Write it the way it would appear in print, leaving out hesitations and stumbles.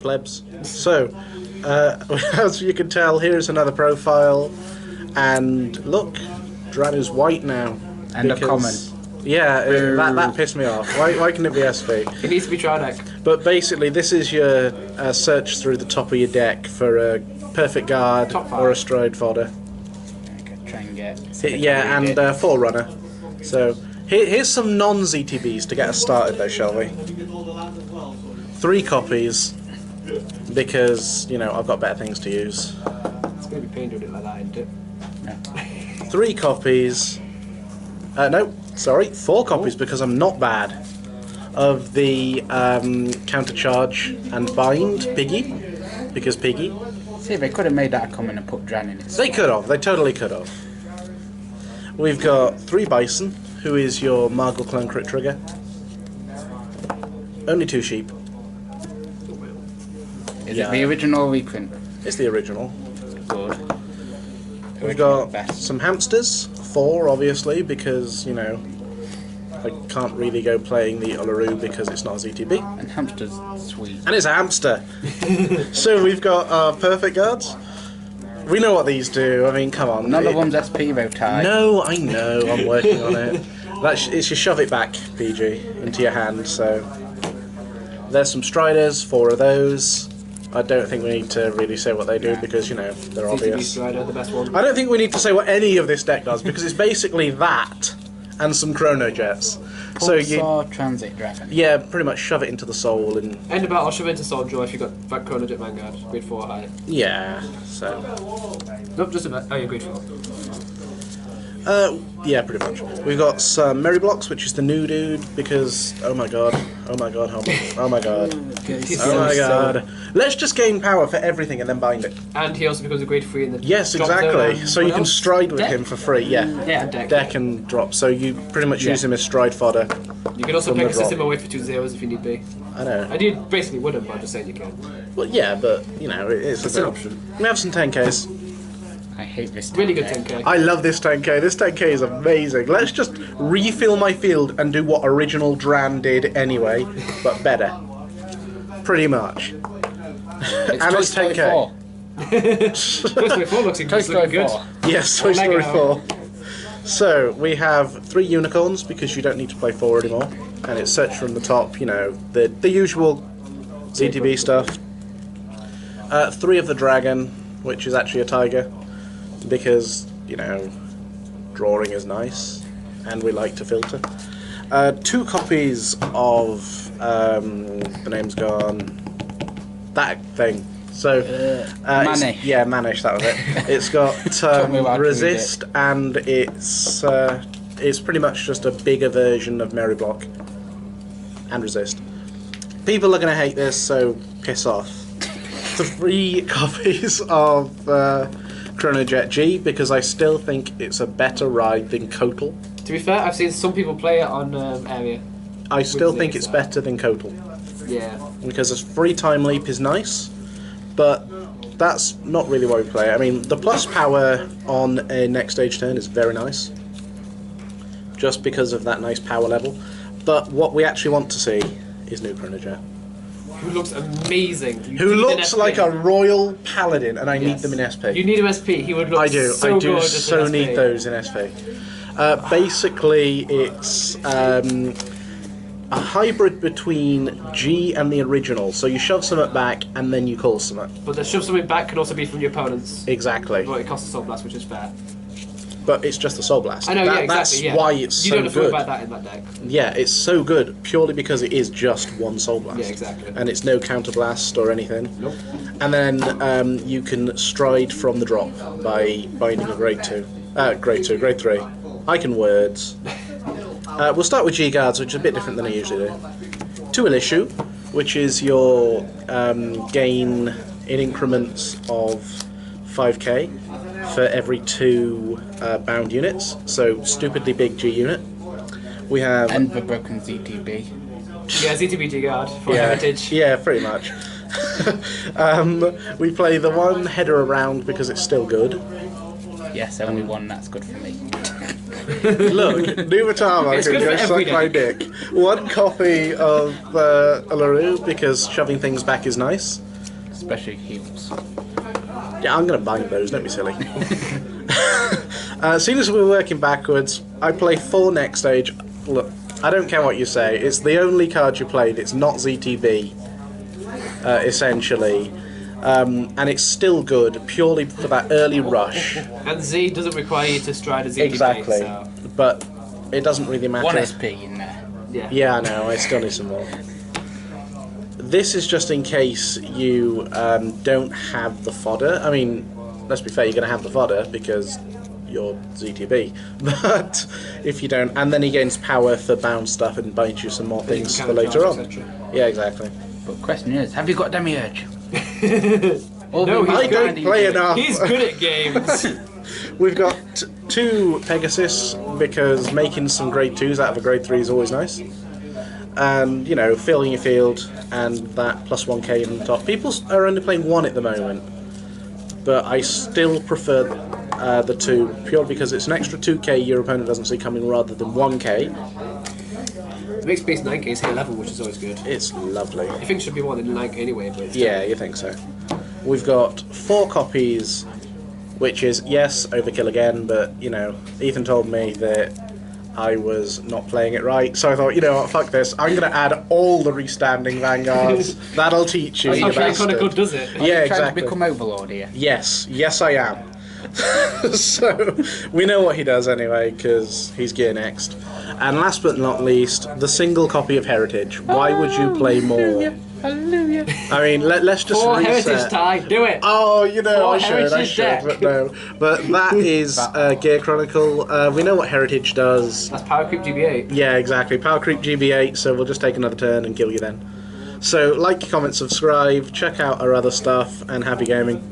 plebs. So, as you can tell, here's another profile, and look, Dran is white now. And a common. Yeah, that pissed me off. Why can it be SV? It needs to be Trideck. But basically, this is your search through the top of your deck for a perfect guard or a stride fodder. Try and get. Yeah, and Forerunner. So, here's some non-z.t.bs to get us started, though, shall we? 3 copies. Because, you know, I've got better things to use. It's going to be pain doing it like that, isn't it? No. 3 copies. No, sorry, 4 copies because I'm not bad. Of the countercharge and bind Piggy. Because Piggy. See, they could have made that a common and put Dran in it. They could have, they totally could have. We've got 3 Bison, who is your Margle clone crit trigger. Only 2 sheep. Is it the original or reprint? It's the original. Good. We've got some hamsters, 4 obviously, because, you know, I can't really go playing the Uluru because it's not a z.t.b. And hamster's sweet. And it's a hamster! So we've got our perfect guards. We know what these do, I mean, come on. None of them's SP though, Ty. No, I know, I'm working on it. It's your shove it back, PG, into your hand, so... There's some Striders, 4 of those. I don't think we need to really say what they do because, you know, they're obvious. Strider, the best one. I don't think we need to say what any of this deck does because it's basically that and some Chrono Jets. So you Transit Dragon. Yeah, pretty much shove it into the soul and End about I'll shove it into Soul Draw if you've got Chronicle Vanguard, grade 4 high. yeah. So Nope, just about. Oh, you're grade 4. yeah, pretty much. We've got some Merry Blocks, which is the new dude because oh my god, oh my god, oh my god, oh my god. Let's just gain power for everything and then bind it. And he also becomes a grade 3 in the Yes, drop exactly. zone. So you What can else? stride with Deck? him for free. Yeah. Yeah, and deck. Deck and drop. So you pretty much use him as stride fodder. You can also from pick the a system drop. away for 2 zeros if you need be. I know. I do basically wouldn't, but I'm just saying you can. Well, yeah, but you know, it's It's an option. We have some 10Ks. I hate this. Really good deck. 10k. I love this 10K. This 10K is amazing. Let's just refill my field and do what original Dran did anyway, but better. Pretty much. It's And Toy it's Story 10K. 4. Toy Story 4 looks Toy looking Story good. 4. Yes, Toy Lego. Story 4. So, we have 3 unicorns because you don't need to play 4 anymore. And it's search from the top, you know, the usual z.t.b stuff. 3 of the dragon, which is actually a tiger. Because, you know, drawing is nice. And we like to filter. 2 copies of, the name's gone, that thing. So, Manish. yeah, Manish, that was it. It's got me a while to resist, and it's pretty much just a bigger version of Merry Block and resist. People are going to hate this, so piss off. 3 copies of Chrono Jet G because I still think it's a better ride than Kotal. To be fair, I've seen some people play it on area. I still With think the it's inside. better than Kotal. Yeah. Because a free time leap is nice, but that's not really why we play it. I mean, the plus power on a next stage turn is very nice, just because of that nice power level. But what we actually want to see is new Chrono Jet. Who looks amazing. You Who need an looks SP. like a royal paladin, and I need Yes. them in SP. You need him SP. He would look I do so good as so an need SP. those in SP. Basically, it's a hybrid between G and the original. So you shove something back, and then you call something. But the shove something back can also be from your opponents. Exactly. But it costs a Soul Blast, which is fair. But it's just a Soul Blast. I know, yeah, exactly. That's Yeah. why it's you so don't have to worry good. about that in that deck. Yeah, it's so good purely because it is just one Soul Blast. Yeah, exactly. And it's no counter blast or anything. Nope. And then you can stride from the drop by binding a grade 2. Grade 3. I can words. We'll start with G guards, which is a bit different than I usually do. 2 Elishu, which is your gain in increments of 5k for every 2 bound units. So stupidly big G unit. We have And the broken z.t.b. Yeah, z.t.b guard for yeah, heritage. yeah, pretty much. We play the 1 header around because it's still good. Yes, only one that's good for me. Look, Nuvatama It's can good go for suck every my deck. dick. 1 copy of Uluru because shoving things back is nice. especially heals. Yeah, I'm going to bang those, don't be silly. As soon as we're working backwards, I play 4 next stage. Look, I don't care what you say, it's the only card you played, it's not z.t.b, essentially. And it's still good, purely for that early rush. And Z doesn't require you to stride a Z.t.b. Exactly, So. but it doesn't really matter. 1 SP in there. Yeah. Yeah, I know, I still need some more. This is just in case you don't have the fodder. I mean, let's be fair, you're going to have the fodder because you're z.t.b. But if you don't, and then he gains power for bound stuff and buys you some more things for later on. Yeah, exactly. But the question is, have you got Demiurge? No, I don't play enough. He's good at games. We've got 2 Pegasus because making some grade 2s out of a grade 3 is always nice. And, you know, filling your field and that plus 1k on top. People are only playing 1 at the moment, but I still prefer the 2 purely because it's an extra 2k your opponent doesn't see coming rather than 1k. It makes base 9k is hit level, which is always good. It's lovely. I think it should be more than 9k anyway, but Yeah, you think so. We've got 4 copies, which is, yes, overkill again, but, you know, Ethan told me that I was not playing it right, so I thought, you know what, fuck this, I'm going to add all the restanding Vanguards. That'll teach you, That's you how bastard. Chronicle does it. Yeah, Trying exactly. to become Overlord here. Yes, yes I am. So, we know what he does anyway, because he's gear next. And last but not least, the single copy of Heritage. Why would you play more? Hallelujah. I mean, let's just For reset. Heritage Tie, do it! Oh, you know, Or I Heritage should, deck. but no. But that is Gear Chronicle. We know what Heritage does. That's Power Creep GB8. Yeah, exactly. Power Creep GB8, so we'll just take another turn and kill you then. So, like, comment, subscribe, check out our other stuff, and happy gaming.